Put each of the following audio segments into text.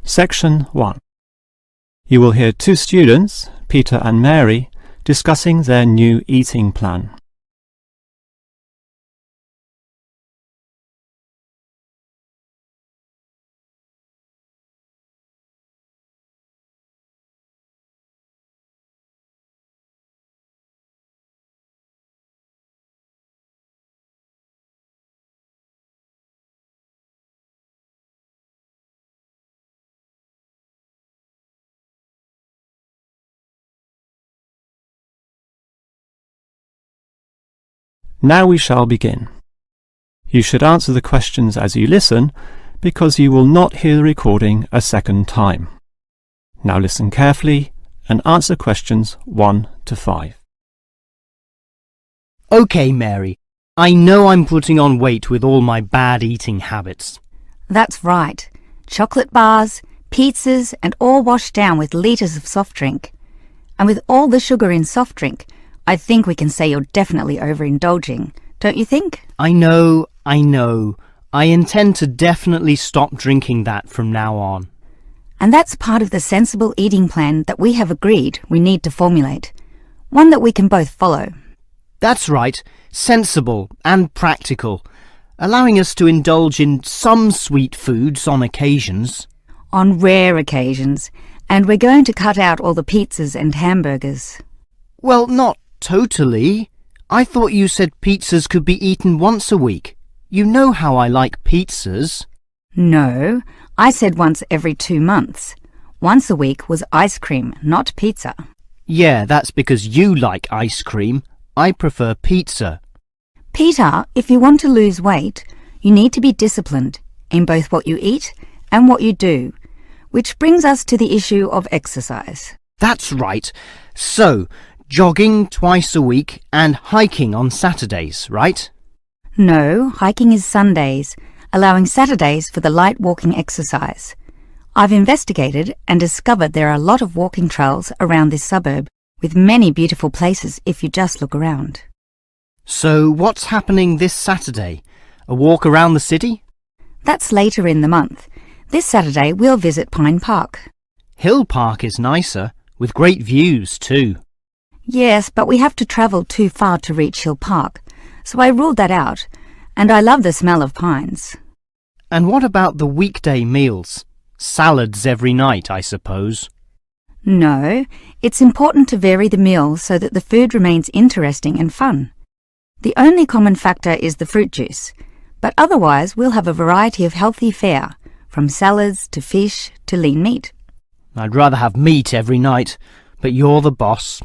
Section 1. You will hear two students, Peter and Mary, discussing their new eating plan. Now we shall begin. You should answer the questions as you listen, because you will not hear the recording a second time. Now listen carefully and answer questions 1 to 5. OK, Mary. I know I'm putting on weight with all my bad eating habits. That's right. Chocolate bars, pizzas, and all washed down with litres of soft drink. And with all the sugar in soft drink, I think we can say you're definitely overindulging, don't you think? I know. I intend to definitely stop drinking that from now on. And that's part of the sensible eating plan that we have agreed we need to formulate. One that we can both follow. That's right. Sensible and practical. Allowing us to indulge in some sweet foods on occasions. On rare occasions. And we're going to cut out all the pizzas and hamburgers. Well, not totally. I thought you said pizzas could be eaten once a week. You know how I like pizzas. No, I said once every 2 months. Once a week was ice cream, not pizza. Yeah, that's because you like ice cream. I prefer pizza. Peter, if you want to lose weight, you need to be disciplined in both what you eat and what you do, which brings us to the issue of exercise. That's right. So, jogging twice a week and hiking on Saturdays, right? No, hiking is Sundays, allowing Saturdays for the light walking exercise. I've investigated and discovered there are a lot of walking trails around this suburb, with many beautiful places if you just look around. So what's happening this Saturday? A walk around the city? That's later in the month. This Saturday we'll visit Pine Park. Hill Park is nicer, with great views too. Yes, but we have to travel too far to reach Hill Park, so I ruled that out, and I love the smell of pines. And what about the weekday meals? Salads every night, I suppose. No, it's important to vary the meals so that the food remains interesting and fun. The only common factor is the fruit juice, but otherwise we'll have a variety of healthy fare, from salads to fish to lean meat. I'd rather have meat every night, but you're the boss.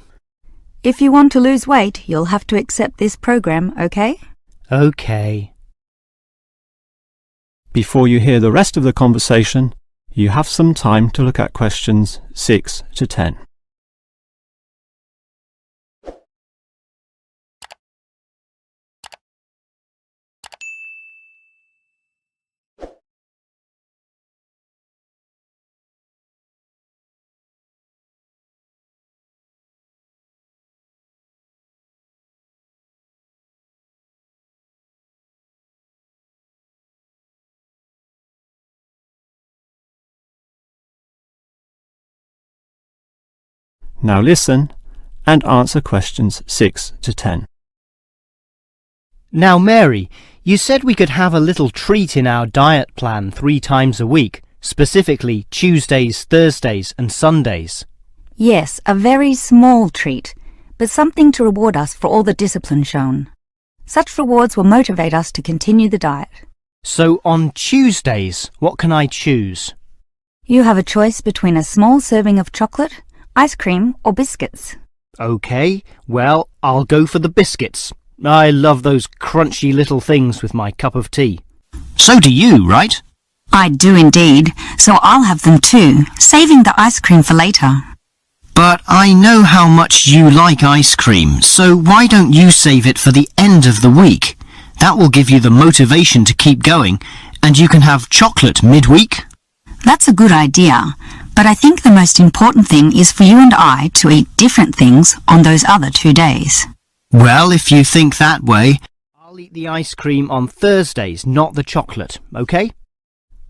If you want to lose weight, you'll have to accept this program, okay? Okay. Before you hear the rest of the conversation, you have some time to look at questions 6 to 10. Now listen and answer questions 6 to 10. Now, Mary, you said we could have a little treat in our diet plan 3 times a week, specifically Tuesdays, Thursdays and Sundays. Yes, a very small treat, but something to reward us for all the discipline shown. Such rewards will motivate us to continue the diet. So on Tuesdays, what can I choose? You have a choice between a small serving of chocolate, ice cream or biscuits. OK, well, I'll go for the biscuits. I love those crunchy little things with my cup of tea. So do you, right? I do indeed, so I'll have them too, saving the ice cream for later. But I know how much you like ice cream, so why don't you save it for the end of the week? That will give you the motivation to keep going, and you can have chocolate midweek. That's a good idea, but I think the most important thing is for you and I to eat different things on those other 2 days. Well, if you think that way, I'll I'll eat the ice cream on Thursdays, not the chocolate, okay?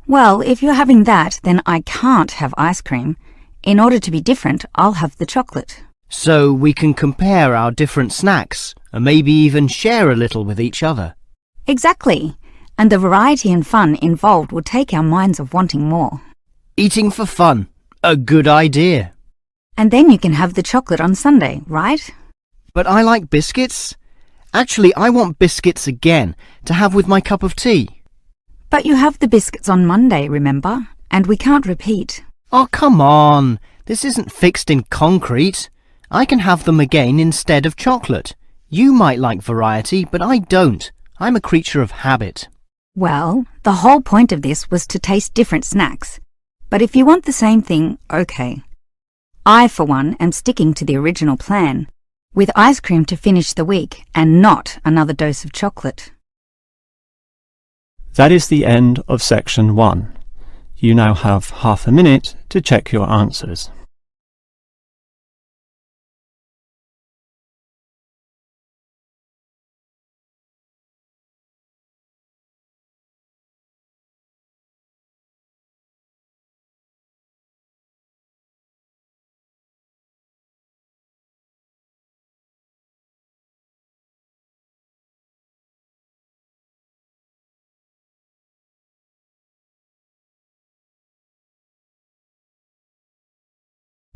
Well, if you're having that, then I can't have ice cream. In order to be different, I'll have the chocolate. So we can compare our different snacks and maybe even share a little with each other. Exactly. And the variety and fun involved will take our minds of wanting more. Eating for fun. A good idea. And then you can have the chocolate on Sunday, right? But I like biscuits. Actually, I want biscuits again to have with my cup of tea. But you have the biscuits on Monday, remember? And we can't repeat. Oh, come on. This isn't fixed in concrete. I can have them again instead of chocolate. You might like variety, but I don't. I'm a creature of habit. Well, the whole point of this was to taste different snacks. But if you want the same thing, okay. I, for one, am sticking to the original plan, with ice cream to finish the week and not another dose of chocolate. That is the end of section 1. You now have half a minute to check your answers.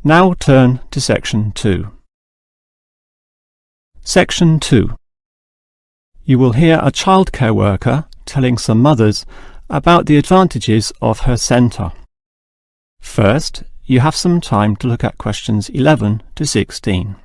Now turn to section 2. Section 2. You will hear a childcare worker telling some mothers about the advantages of her centre. First, you have some time to look at questions 11 to 16.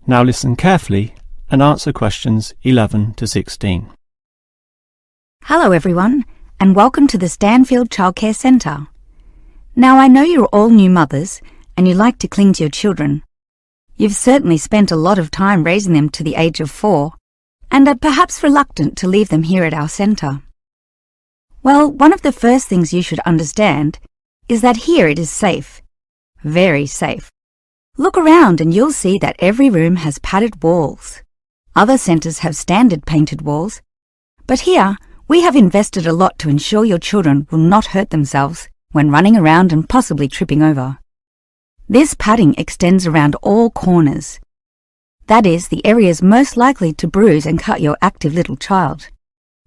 Now listen carefully and answer questions 11 to 16. Hello everyone, and welcome to the Stanfield Childcare Centre. Now I know you're all new mothers and you like to cling to your children. You've certainly spent a lot of time raising them to the age of 4 and are perhaps reluctant to leave them here at our centre. Well, one of the first things you should understand is that here it is safe. Very safe. Look around and you'll see that every room has padded walls. Other centres have standard painted walls, but here we have invested a lot to ensure your children will not hurt themselves when running around and possibly tripping over. This padding extends around all corners. That is, the areas most likely to bruise and cut your active little child.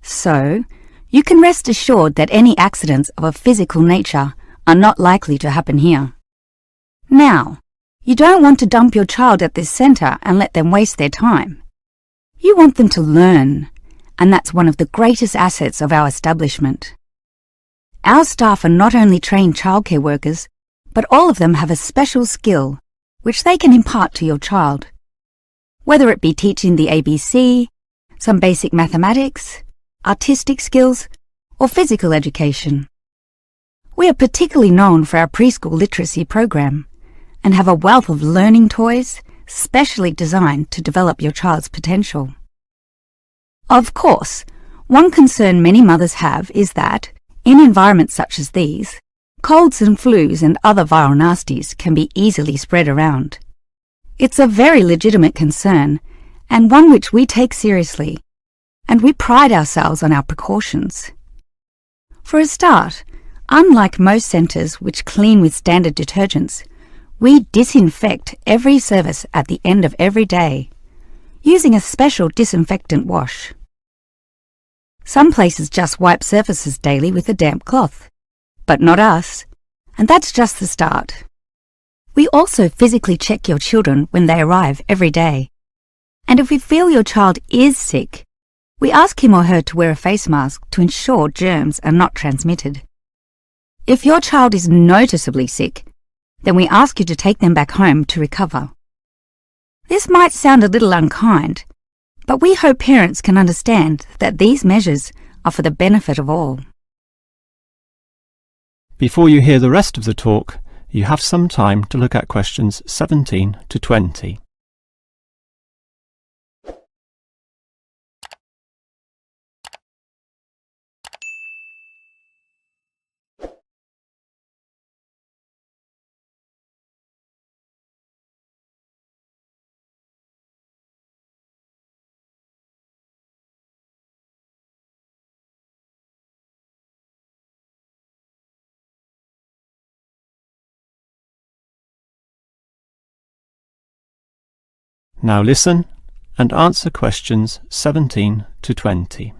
So, you can rest assured that any accidents of a physical nature are not likely to happen here. Now, you don't want to dump your child at this centre and let them waste their time. You want them to learn, and that's one of the greatest assets of our establishment. Our staff are not only trained childcare workers, but all of them have a special skill which they can impart to your child. Whether it be teaching the ABC, some basic mathematics, artistic skills, or physical education. We are particularly known for our preschool literacy program, and have a wealth of learning toys specially designed to develop your child's potential. Of course, one concern many mothers have is that, in environments such as these, colds and flus and other viral nasties can be easily spread around. It's a very legitimate concern, and one which we take seriously, and we pride ourselves on our precautions. For a start, unlike most centres which clean with standard detergents, we disinfect every service at the end of every day, using a special disinfectant wash. Some places just wipe surfaces daily with a damp cloth, but not us, and that's just the start. We also physically check your children when they arrive every day, and if we feel your child is sick, we ask him or her to wear a face mask to ensure germs are not transmitted. If your child is noticeably sick, then we ask you to take them back home to recover. This might sound a little unkind, But we hope parents can understand that these measures are for the benefit of all. Before you hear the rest of the talk, you have some time to look at questions 17 to 20. Now listen and answer questions 17 to 20.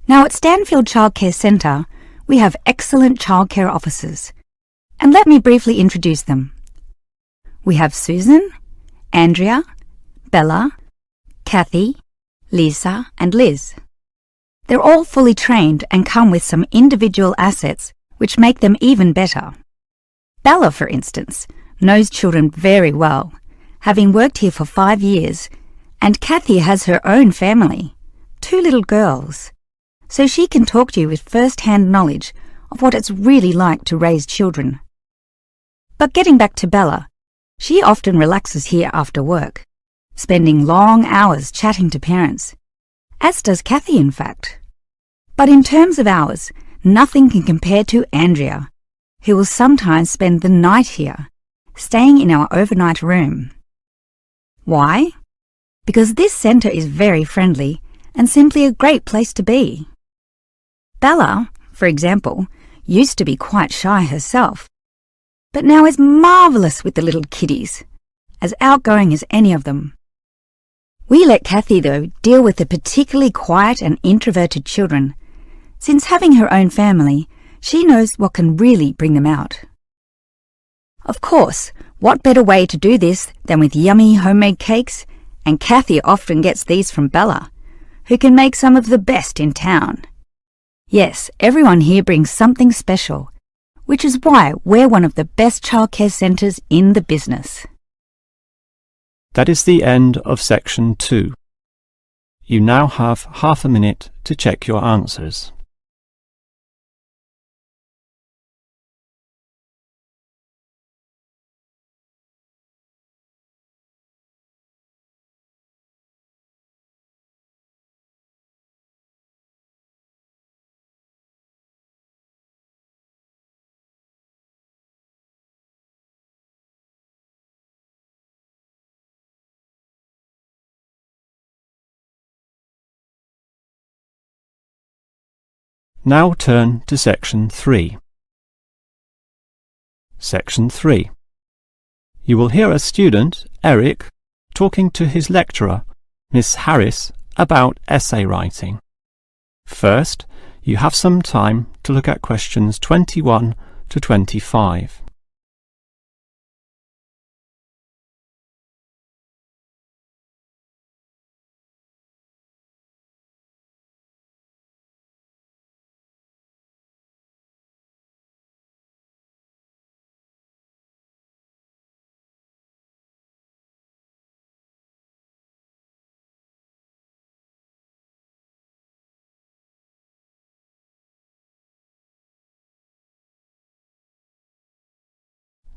Now at Stanfield Childcare Centre, we have excellent childcare officers. And let me briefly introduce them. We have Susan, Andrea, Bella, Kathy, Lisa and Liz. They're all fully trained and come with some individual assets which make them even better. Bella, for instance, knows children very well, having worked here for 5 years, and Kathy has her own family, 2 little girls, so she can talk to you with first-hand knowledge of what it's really like to raise children. But getting back to Bella, she often relaxes here after work, spending long hours chatting to parents, as does Kathy in fact. But in terms of hours, nothing can compare to Andrea, who will sometimes spend the night here, staying in our overnight room. Why? Because this centre is very friendly and simply a great place to be. Bella, for example, used to be quite shy herself, but now is marvellous with the little kiddies, as outgoing as any of them. We let Kathy, though, deal with the particularly quiet and introverted children, since having her own family, she knows what can really bring them out. Of course, what better way to do this than with yummy homemade cakes, and Kathy often gets these from Bella, who can make some of the best in town. Yes, everyone here brings something special, which is why we're one of the best childcare centres in the business. That is the end of section 2. You now have half a minute to check your answers. Now turn to section 3. Section 3. You will hear a student, Eric, talking to his lecturer, Miss Harris, about essay writing. First, you have some time to look at questions 21 to 25.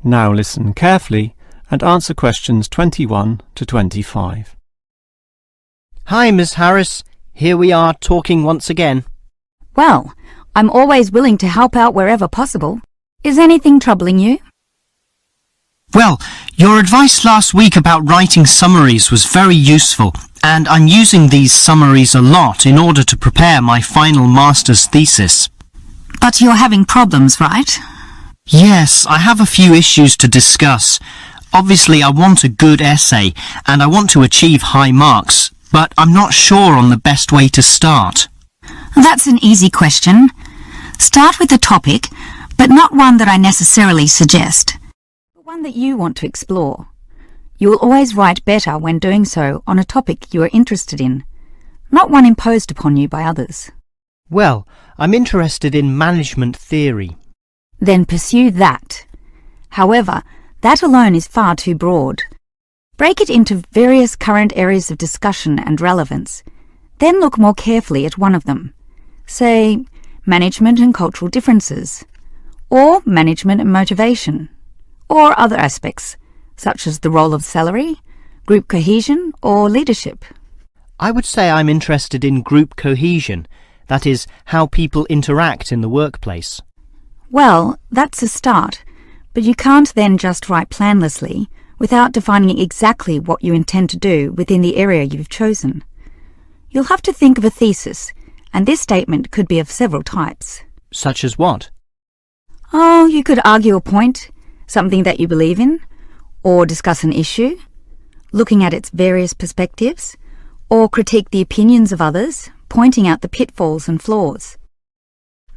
Now listen carefully and answer questions 21 to 25. Hi, Miss Harris. Here we are talking once again. Well, I'm always willing to help out wherever possible. Is anything troubling you? Well, your advice last week about writing summaries was very useful, and I'm using these summaries a lot in order to prepare my final master's thesis. But you're having problems, right? Yes, I have a few issues to discuss. Obviously, I want a good essay, and I want to achieve high marks, but I'm not sure on the best way to start. That's an easy question. Start with a topic, but not one that I necessarily suggest, but one that you want to explore. You will always write better when doing so on a topic you are interested in, not one imposed upon you by others. Well, I'm interested in management theory. Then pursue that. However, that alone is far too broad. Break it into various current areas of discussion and relevance. Then look more carefully at one of them. Say, management and cultural differences, or management and motivation, or other aspects, such as the role of salary, group cohesion, or leadership. I would say I'm interested in group cohesion, that is, how people interact in the workplace. Well, that's a start, but you can't then just write planlessly without defining exactly what you intend to do within the area you've chosen. You'll have to think of a thesis, and this statement could be of several types. Such as what? Oh, you could argue a point, something that you believe in, or discuss an issue, looking at its various perspectives, or critique the opinions of others, pointing out the pitfalls and flaws.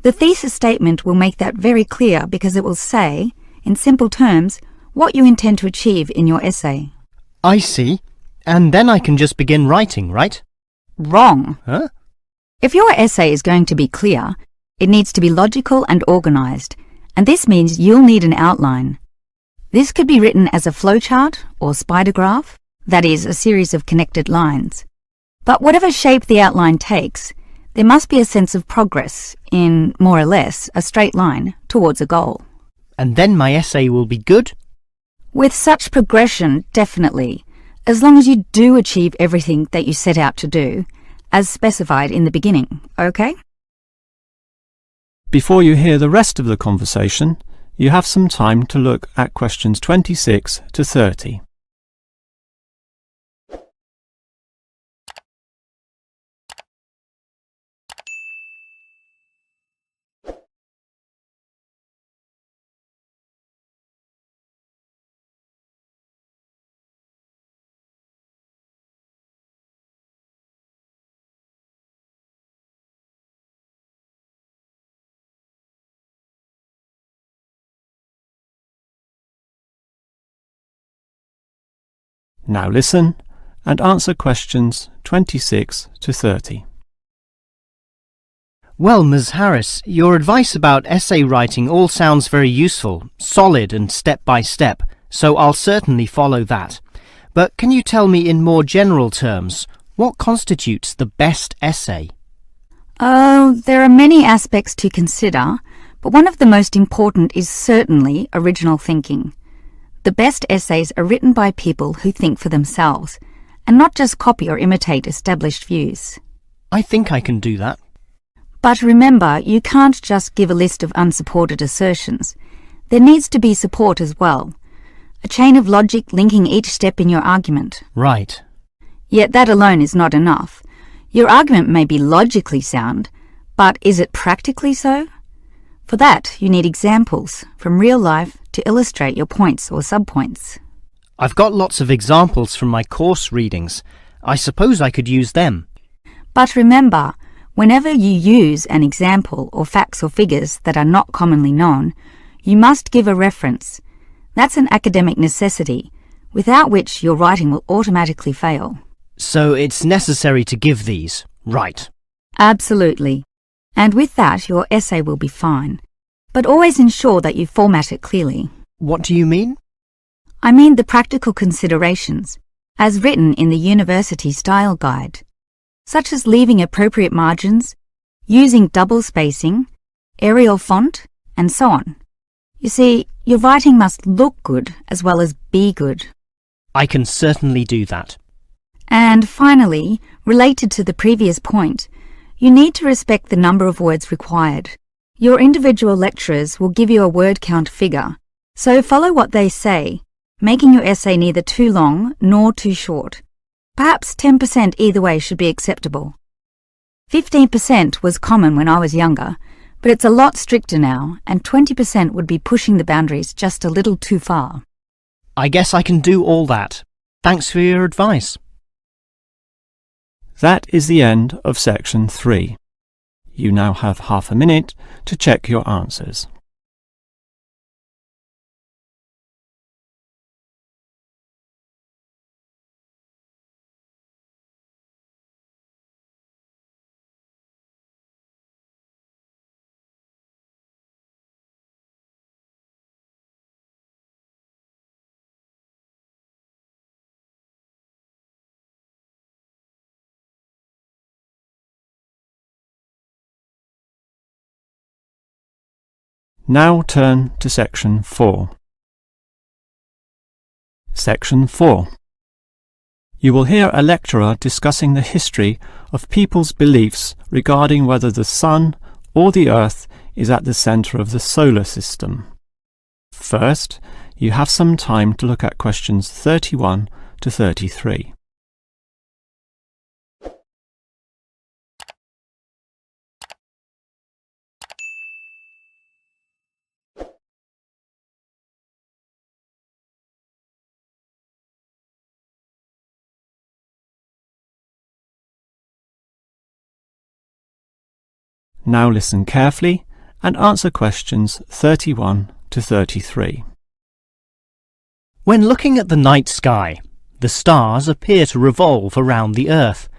The thesis statement will make that very clear because it will say, in simple terms, what you intend to achieve in your essay. I see. And then I can just begin writing, right? Wrong. Huh? If your essay is going to be clear, it needs to be logical and organised, and this means you'll need an outline. This could be written as a flowchart or spider graph, that is, a series of connected lines. But whatever shape the outline takes, there must be a sense of progress in, more or less, a straight line towards a goal. And then my essay will be good? With such progression, definitely, as long as you do achieve everything that you set out to do, as specified in the beginning, okay? Before you hear the rest of the conversation, you have some time to look at questions 26 to 30. Now listen and answer questions 26 to 30. Well, Ms. Harris, your advice about essay writing all sounds very useful, solid and step by step, so I'll certainly follow that. But can you tell me in more general terms, what constitutes the best essay? Oh, there are many aspects to consider, but one of the most important is certainly original thinking. The best essays are written by people who think for themselves, and not just copy or imitate established views. I think I can do that. But remember, you can't just give a list of unsupported assertions. There needs to be support as well. A chain of logic linking each step in your argument. Right. Yet that alone is not enough. Your argument may be logically sound, but is it practically so? For that, you need examples from real life to illustrate your points or subpoints. I've got lots of examples from my course readings. I suppose I could use them. But remember, whenever you use an example or facts or figures that are not commonly known, you must give a reference. That's an academic necessity, without which your writing will automatically fail. So it's necessary to give these, right? Absolutely. And with that, your essay will be fine. But always ensure that you format it clearly. What do you mean? I mean the practical considerations, as written in the University Style Guide, such as leaving appropriate margins, using double spacing, Arial font, and so on. You see, your writing must look good as well as be good. I can certainly do that. And finally, related to the previous point, you need to respect the number of words required. Your individual lecturers will give you a word count figure, so follow what they say, making your essay neither too long nor too short. Perhaps 10% either way should be acceptable. 15% was common when I was younger, but it's a lot stricter now, and 20% would be pushing the boundaries just a little too far. I guess I can do all that. Thanks for your advice. That is the end of section 3. You now have half a minute to check your answers. Now turn to Section 4. Section 4. You will hear a lecturer discussing the history of people's beliefs regarding whether the Sun or the Earth is at the centre of the solar system. First, you have some time to look at questions 31 to 33. Now listen carefully and answer questions 31 to 33. When looking at the night sky, the stars appear to revolve around the Earth,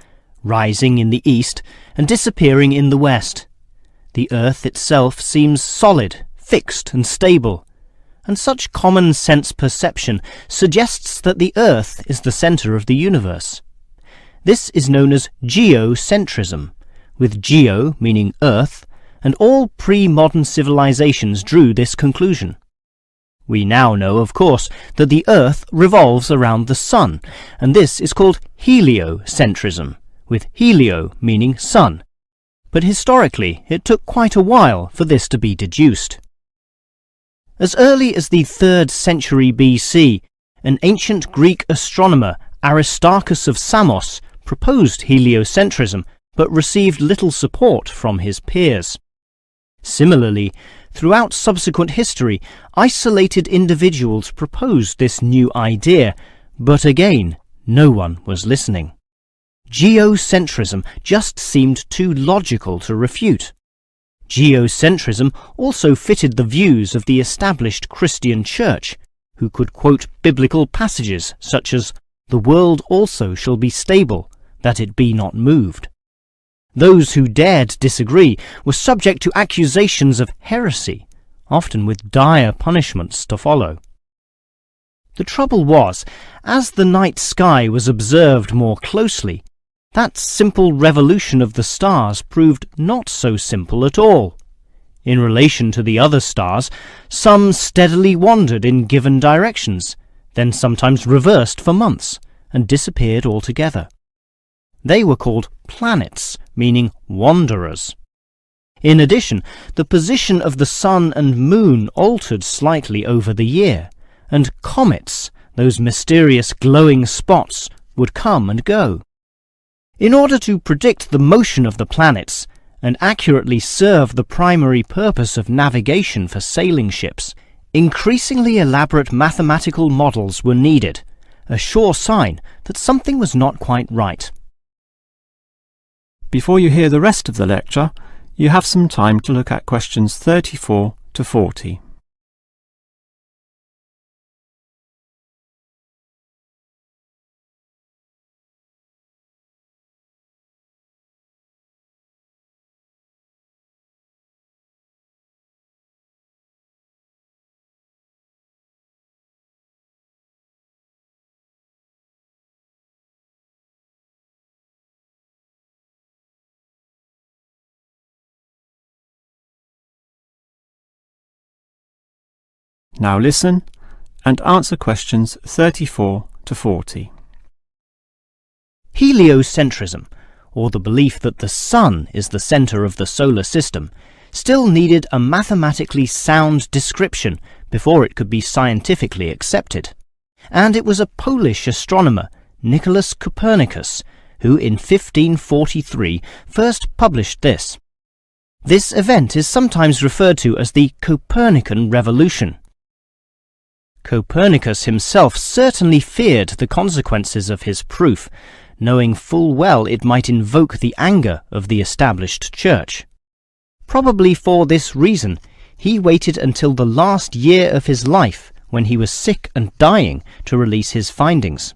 rising in the east and disappearing in the west. The Earth itself seems solid, fixed and stable, and such common sense perception suggests that the Earth is the centre of the universe. This is known as geocentrism, with geo meaning Earth, and all pre-modern civilizations drew this conclusion. We now know, of course, that the Earth revolves around the Sun, and this is called heliocentrism, with helio meaning sun. But historically, it took quite a while for this to be deduced. As early as the 3rd century BC, an ancient Greek astronomer, Aristarchus of Samos, proposed heliocentrism, but received little support from his peers. Similarly, throughout subsequent history, isolated individuals proposed this new idea, but again, no one was listening. Geocentrism just seemed too logical to refute. Geocentrism also fitted the views of the established Christian Church, who could quote biblical passages such as, "The world also shall be stable, that it be not moved." Those who dared disagree were subject to accusations of heresy, often with dire punishments to follow. The trouble was, as the night sky was observed more closely, that simple revolution of the stars proved not so simple at all. In relation to the other stars, some steadily wandered in given directions, then sometimes reversed for months, and disappeared altogether. They were called planets, meaning wanderers. In addition, the position of the Sun and Moon altered slightly over the year, and comets, those mysterious glowing spots, would come and go. In order to predict the motion of the planets, and accurately serve the primary purpose of navigation for sailing ships, increasingly elaborate mathematical models were needed, a sure sign that something was not quite right. Before you hear the rest of the lecture, you have some time to look at questions 34 to 40. Now listen and answer questions 34 to 40. Heliocentrism, or the belief that the Sun is the centre of the solar system, still needed a mathematically sound description before it could be scientifically accepted. And it was a Polish astronomer, Nicholas Copernicus, who in 1543 first published this. This event is sometimes referred to as the Copernican Revolution. Copernicus himself certainly feared the consequences of his proof, knowing full well it might invoke the anger of the established church. Probably for this reason, he waited until the last year of his life, when he was sick and dying, to release his findings.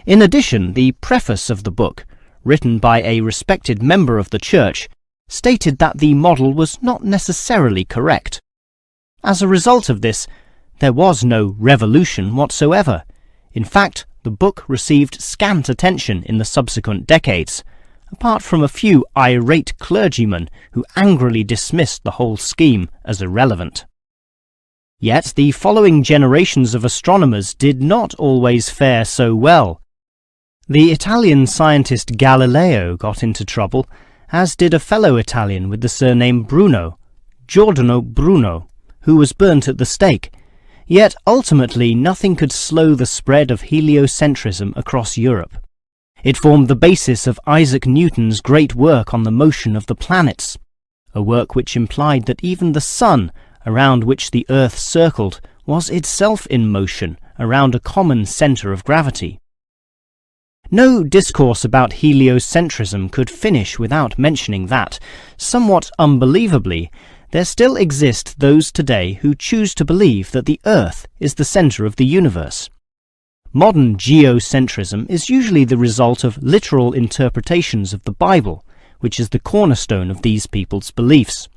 In addition, the preface of the book, written by a respected member of the church, stated that the model was not necessarily correct. As a result of this, there was no revolution whatsoever. In fact, the book received scant attention in the subsequent decades, apart from a few irate clergymen who angrily dismissed the whole scheme as irrelevant. Yet the following generations of astronomers did not always fare so well. The Italian scientist Galileo got into trouble, as did a fellow Italian with the surname Bruno, Giordano Bruno, who was burnt at the stake. Yet ultimately nothing could slow the spread of heliocentrism across Europe. It formed the basis of Isaac Newton's great work on the motion of the planets, a work which implied that even the sun, around which the Earth circled, was itself in motion around a common centre of gravity. No discourse about heliocentrism could finish without mentioning that, somewhat unbelievably, there still exist those today who choose to believe that the Earth is the centre of the universe. Modern geocentrism is usually the result of literal interpretations of the Bible, which is the cornerstone of these people's beliefs.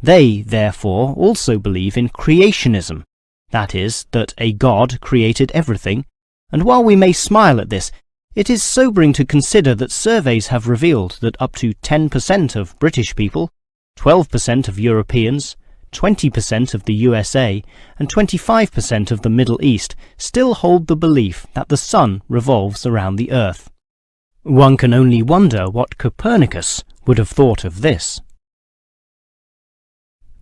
They, therefore, also believe in creationism, that is, that a God created everything, and while we may smile at this, it is sobering to consider that surveys have revealed that up to 10% of British people, 12% of Europeans, 20% of the USA, and 25% of the Middle East still hold the belief that the sun revolves around the Earth. One can only wonder what Copernicus would have thought of this.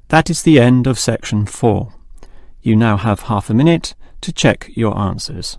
That is the end of section 4. You now have half a minute to check your answers.